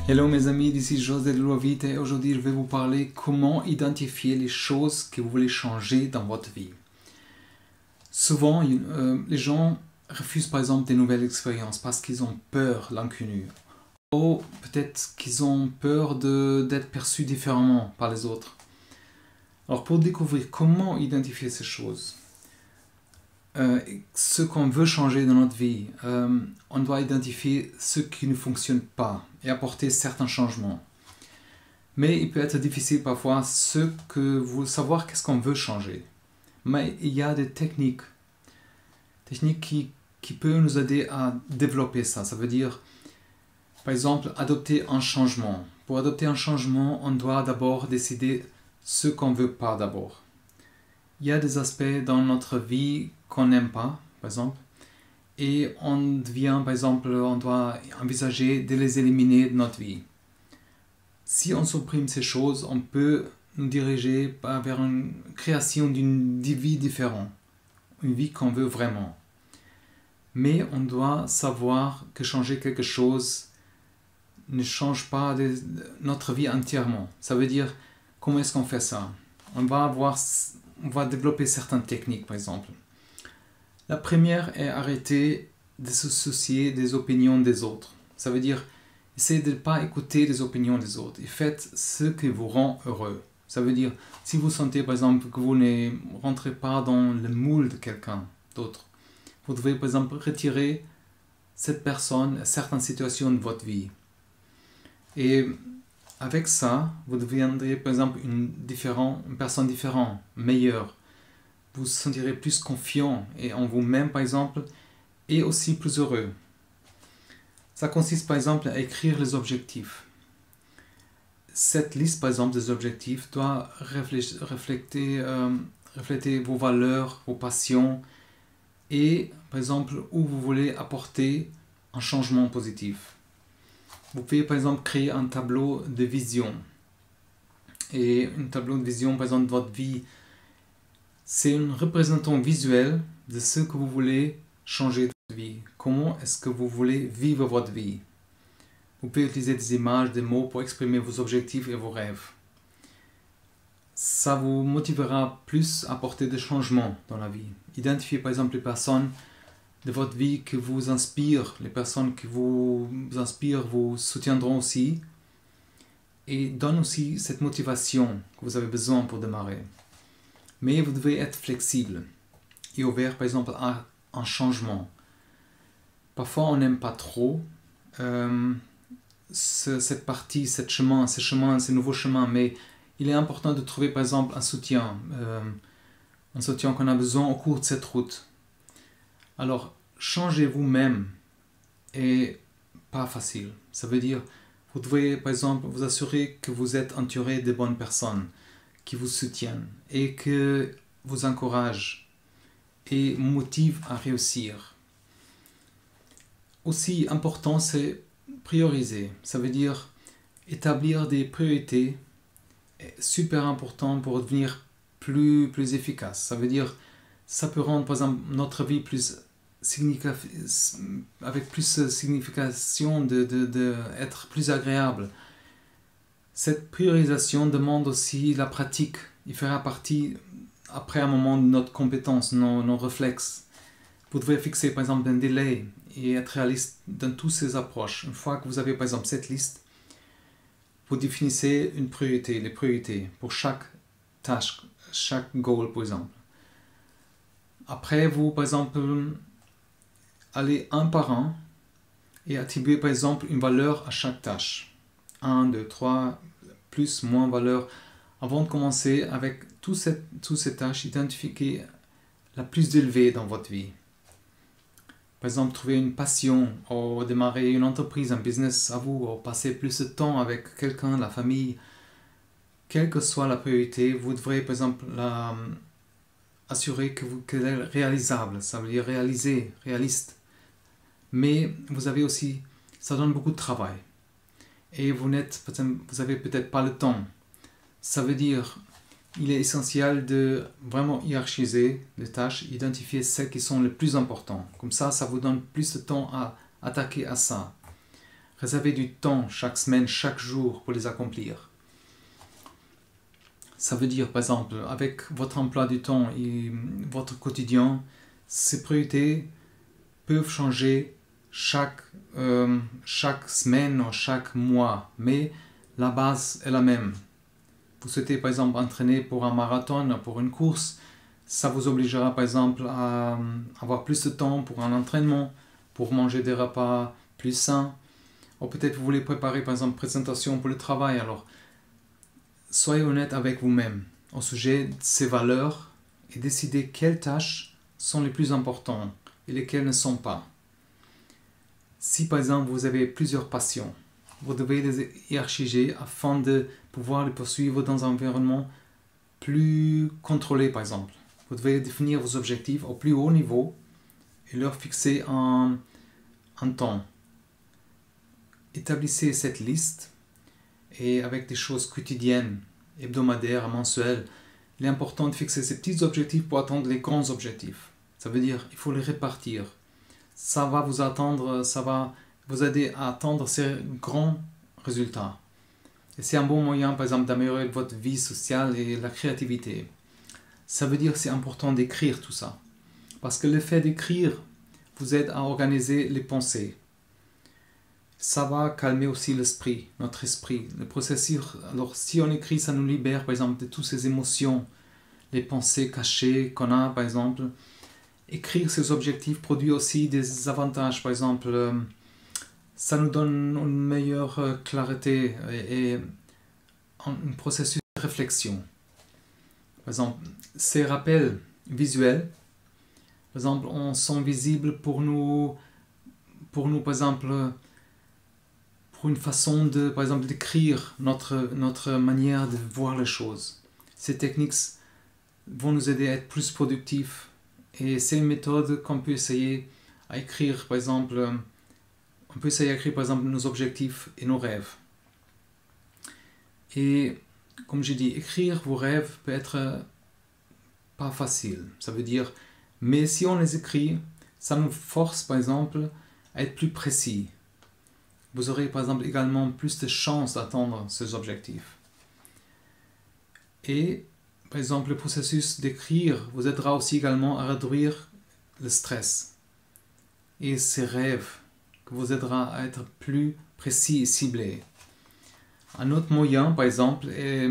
Hello mes amis, ici José de Loavite et aujourd'hui je vais vous parler comment identifier les choses que vous voulez changer dans votre vie. Souvent, les gens refusent par exemple des nouvelles expériences parce qu'ils ont peur de l'inconnu. Ou peut-être qu'ils ont peur d'être perçus différemment par les autres. Alors pour découvrir comment identifier ces choses, ce qu'on veut changer dans notre vie, on doit identifier ce qui ne fonctionne pas et apporter certains changements. Mais il peut être difficile parfois savoir qu'est-ce qu'on veut changer. Mais il y a des techniques qui peuvent nous aider à développer ça. Ça veut dire, par exemple, adopter un changement. Pour adopter un changement, on doit d'abord décider ce qu'on ne veut pas d'abord. Il y a des aspects dans notre vie qu'on n'aime pas, par exemple, et on doit envisager de les éliminer de notre vie. Si on supprime ces choses, on peut nous diriger vers une création d'une vie différente, une vie qu'on veut vraiment. Mais on doit savoir que changer quelque chose ne change pas notre vie entièrement. Ça veut dire, comment est-ce qu'on fait ça? On va développer certaines techniques, par exemple. La première est arrêter de se soucier des opinions des autres. Ça veut dire, essayez de ne pas écouter les opinions des autres et faites ce qui vous rend heureux. Ça veut dire, si vous sentez par exemple que vous ne rentrez pas dans le moule de quelqu'un d'autre, vous devez par exemple retirer cette personne à certaines situations de votre vie. Et avec ça, vous deviendrez par exemple une personne différente, meilleure. Vous vous sentirez plus confiant en vous-même par exemple et aussi plus heureux. Ça consiste par exemple à écrire les objectifs. Cette liste par exemple des objectifs doit refléter vos valeurs, vos passions et par exemple où vous voulez apporter un changement positif. Vous pouvez par exemple créer un tableau de vision. Et un tableau de vision par exemple de votre vie, c'est une représentation visuelle de ce que vous voulez changer de votre vie. Comment est-ce que vous voulez vivre votre vie? Vous pouvez utiliser des images, des mots pour exprimer vos objectifs et vos rêves. Ça vous motivera plus à apporter des changements dans la vie. Identifiez par exemple les personnes de votre vie qui vous inspirent. Les personnes qui vous inspirent vous soutiendront aussi. Et donnent aussi cette motivation que vous avez besoin pour démarrer. Mais vous devez être flexible et ouvert par exemple à un changement. Parfois on n'aime pas trop cette partie, ces nouveaux chemins, mais il est important de trouver par exemple un soutien qu'on a besoin au cours de cette route. Alors, changer vous-même est pas facile. Ça veut dire, vous devez par exemple vous assurer que vous êtes entouré de bonnes personnes qui vous soutiennent et qui vous encouragent et motivent à réussir. Aussi important, c'est prioriser. Ça veut dire établir des priorités super important pour devenir plus efficace. Ça veut dire, ça peut rendre par exemple notre vie avec plus de signification, d'être plus agréable. Cette priorisation demande aussi la pratique. Il fera partie, après un moment, de notre compétence, nos réflexes. Vous devez fixer par exemple un délai et être réaliste dans toutes ces approches. Une fois que vous avez par exemple cette liste, vous définissez les priorités pour chaque tâche, chaque goal par exemple. Après, vous par exemple, allez un par un et attribuez par exemple une valeur à chaque tâche. 1, 2, 3, plus, moins valeur. Avant de commencer avec toutes ces tâches, identifiez la plus élevée dans votre vie. Par exemple, trouver une passion, ou démarrer une entreprise, un business à vous, ou passer plus de temps avec quelqu'un, la famille. Quelle que soit la priorité, vous devrez par exemple assurer qu'elle est réalisable. Ça veut dire réaliste. Mais vous avez aussi, ça donne beaucoup de travail. Et vous avez peut-être pas le temps. Ça veut dire, il est essentiel de vraiment hiérarchiser les tâches, identifier celles qui sont les plus importantes. Comme ça vous donne plus de temps à attaquer à ça. Réservez du temps chaque semaine, chaque jour pour les accomplir. Ça veut dire, par exemple, avec votre emploi du temps et votre quotidien, ces priorités peuvent changer chaque semaine ou chaque mois, mais la base est la même. Vous souhaitez par exemple entraîner pour un marathon, pour une course, ça vous obligera par exemple à avoir plus de temps pour un entraînement, pour manger des repas plus sains, ou peut-être vous voulez préparer par exemple une présentation pour le travail. Alors, soyez honnête avec vous-même au sujet de ces valeurs et décidez quelles tâches sont les plus importantes et lesquelles ne sont pas. Si par exemple vous avez plusieurs passions, vous devez les hiérarchiser afin de pouvoir les poursuivre dans un environnement plus contrôlé par exemple. Vous devez définir vos objectifs au plus haut niveau et leur fixer un temps. Établissez cette liste et avec des choses quotidiennes, hebdomadaires, mensuelles, il est important de fixer ces petits objectifs pour atteindre les grands objectifs. Ça veut dire qu'il faut les répartir. Ça va vous aider à atteindre ces grands résultats. Et c'est un bon moyen, par exemple, d'améliorer votre vie sociale et la créativité. Ça veut dire que c'est important d'écrire tout ça. Parce que le fait d'écrire vous aide à organiser les pensées. Ça va calmer aussi l'esprit, notre esprit, le processus. Alors, si on écrit, ça nous libère, par exemple, de toutes ces émotions, les pensées cachées qu'on a, par exemple. Écrire ces objectifs produit aussi des avantages, par exemple, ça nous donne une meilleure clarté et un processus de réflexion. Par exemple, ces rappels visuels, par exemple, sont visibles pour nous, par exemple, pour une façon de, par exemple, d'écrire notre manière de voir les choses. Ces techniques vont nous aider à être plus productifs. Et c'est une méthode qu'on peut essayer à écrire, par exemple, nos objectifs et nos rêves. Et comme j'ai dit, écrire vos rêves peut être pas facile. Ça veut dire, mais si on les écrit, ça nous force, par exemple, à être plus précis. Vous aurez, par exemple, également plus de chances d'atteindre ces objectifs. Et par exemple, le processus d'écrire vous aidera aussi également à réduire le stress et ces rêves que vous aidera à être plus précis et ciblé. Un autre moyen, par exemple, est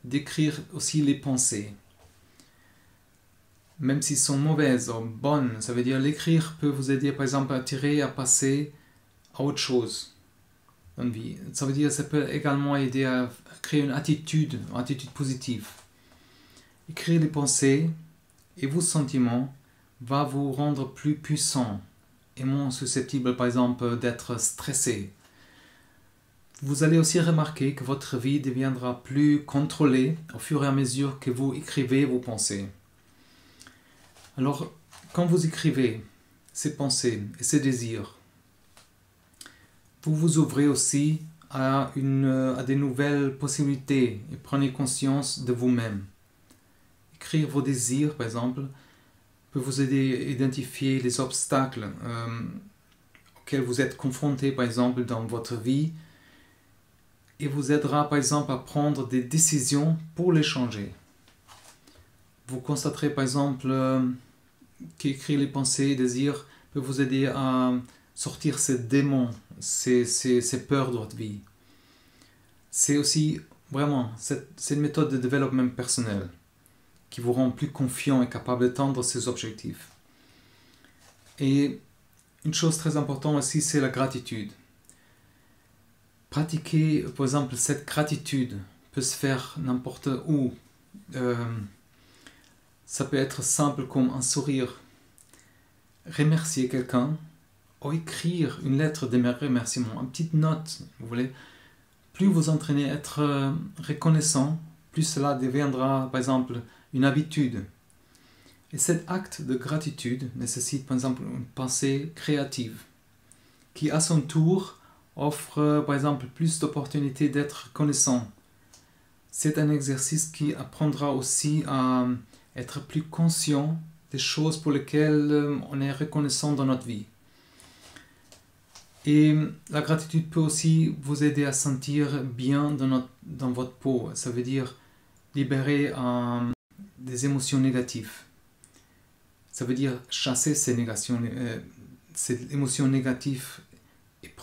d'écrire aussi les pensées. Même s'ils sont mauvaises ou bonnes, ça veut dire l'écrire peut vous aider, par exemple, à passer à autre chose dans la vie. Ça veut dire ça peut également aider à créer une attitude positive. Écrire les pensées et vos sentiments va vous rendre plus puissant et moins susceptible, par exemple, d'être stressé. Vous allez aussi remarquer que votre vie deviendra plus contrôlée au fur et à mesure que vous écrivez vos pensées. Alors, quand vous écrivez ces pensées et ces désirs, vous vous ouvrez aussi à des nouvelles possibilités et prenez conscience de vous-même. Écrire vos désirs, par exemple, peut vous aider à identifier les obstacles auxquels vous êtes confrontés, par exemple, dans votre vie et vous aidera, par exemple, à prendre des décisions pour les changer. Vous constaterez, par exemple, qu'écrire les pensées et désirs peut vous aider à sortir ces démons, ces peurs de votre vie. C'est aussi, vraiment, c'est une méthode de développement personnel qui vous rend plus confiant et capable d'atteindre ses objectifs. Et une chose très importante aussi, c'est la gratitude. Pratiquer, par exemple, cette gratitude peut se faire n'importe où. Ça peut être simple comme un sourire, remercier quelqu'un, ou écrire une lettre de remerciement, une petite note, vous voulez. Plus vous entraînez à être reconnaissant, plus cela deviendra, par exemple, une habitude. Et cet acte de gratitude nécessite, par exemple, une pensée créative, qui à son tour offre, par exemple, plus d'opportunités d'être reconnaissant. C'est un exercice qui apprendra aussi à être plus conscient des choses pour lesquelles on est reconnaissant dans notre vie. Et la gratitude peut aussi vous aider à sentir bien dans votre peau. Ça veut dire libérer des émotions négatives. Ça veut dire chasser ces émotions négatives et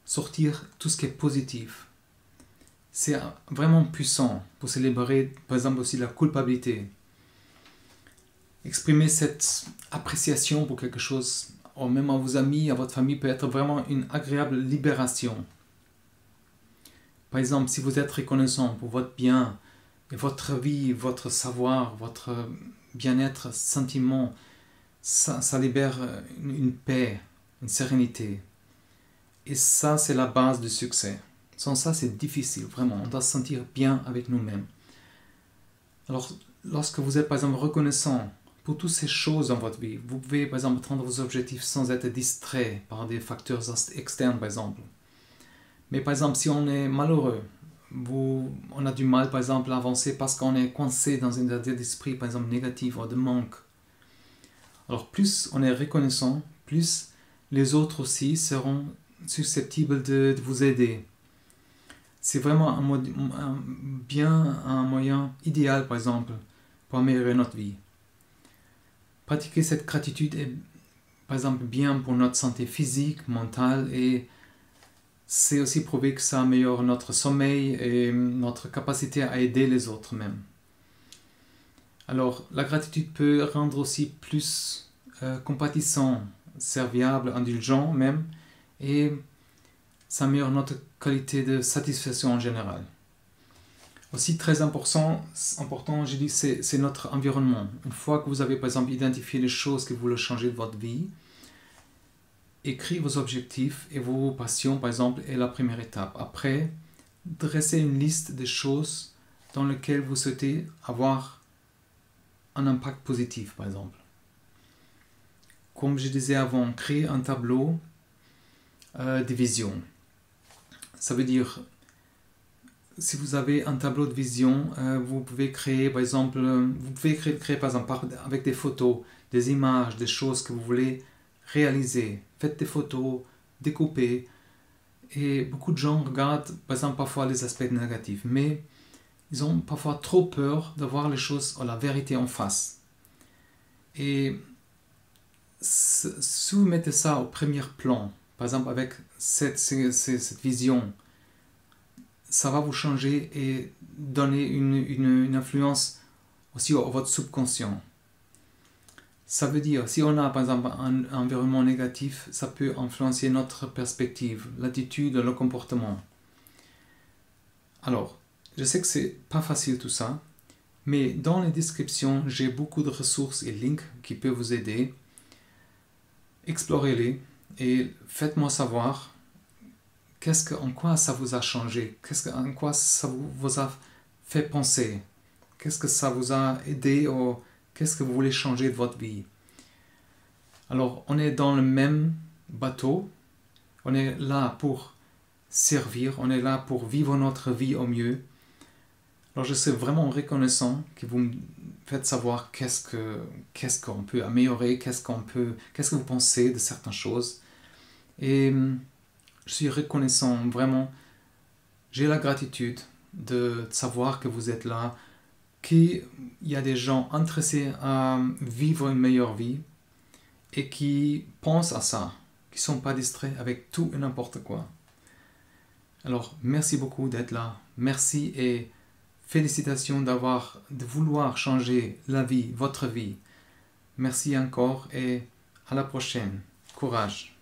sortir tout ce qui est positif. C'est vraiment puissant pour se libérer, par exemple, aussi de la culpabilité. Exprimer cette appréciation pour quelque chose, ou même à vos amis, à votre famille, peut être vraiment une agréable libération. Par exemple, si vous êtes reconnaissant pour votre bien, et votre vie, votre savoir, votre bien-être, sentiment, ça libère une paix, une sérénité. Et ça, c'est la base du succès. Sans ça, c'est difficile, vraiment. On doit se sentir bien avec nous-mêmes. Alors, lorsque vous êtes, par exemple, reconnaissant pour toutes ces choses dans votre vie, vous pouvez, par exemple, atteindre vos objectifs sans être distrait par des facteurs externes, par exemple. Mais, par exemple, si on est malheureux, on a du mal, par exemple, à avancer parce qu'on est coincé dans un état d'esprit, par exemple, négatif ou de manque. Alors, plus on est reconnaissant, plus les autres aussi seront susceptibles de vous aider. C'est vraiment un moyen idéal, par exemple, pour améliorer notre vie. Pratiquer cette gratitude est, par exemple, bien pour notre santé physique, mentale, et c'est aussi prouvé que ça améliore notre sommeil et notre capacité à aider les autres même. Alors, la gratitude peut rendre aussi plus compatissant, serviable, indulgent même, et ça améliore notre qualité de satisfaction en général. Aussi très important, je dis, c'est notre environnement. Une fois que vous avez par exemple identifié les choses que vous voulez changer de votre vie, écrire vos objectifs et vos passions par exemple est la première étape. Après, dressez une liste des choses dans lesquelles vous souhaitez avoir un impact positif par exemple. Comme je disais avant, créer un tableau de vision. Ça veut dire, si vous avez un tableau de vision, vous pouvez créer par exemple, avec des photos, des images, des choses que vous voulez réaliser. Faites des photos, découpez. Et beaucoup de gens regardent par exemple parfois les aspects négatifs, mais ils ont parfois trop peur de voir les choses ou la vérité en face. Et si vous mettez ça au premier plan, par exemple avec cette vision, ça va vous changer et donner une influence aussi à votre subconscient. Ça veut dire, si on a par exemple un environnement négatif, ça peut influencer notre perspective, l'attitude, le comportement. Alors, je sais que c'est pas facile tout ça, mais dans les descriptions, j'ai beaucoup de ressources et links qui peuvent vous aider. Explorez-les et faites-moi savoir en quoi ça vous a changé, en quoi ça vous a fait penser, qu'est-ce que ça vous a aidé ou qu'est-ce que vous voulez changer de votre vie. Alors, on est dans le même bateau, on est là pour servir, on est là pour vivre notre vie au mieux. Alors, je suis vraiment reconnaissant que vous me faites savoir qu'est-ce qu'on peut améliorer, qu'est-ce que vous pensez de certaines choses. Et je suis reconnaissant, vraiment, j'ai la gratitude de savoir que vous êtes là, qu'il y a des gens intéressés à vivre une meilleure vie et qui pensent à ça, qui ne sont pas distraits avec tout et n'importe quoi. Alors, merci beaucoup d'être là. Merci et félicitations de vouloir changer la vie, votre vie. Merci encore et à la prochaine. Courage.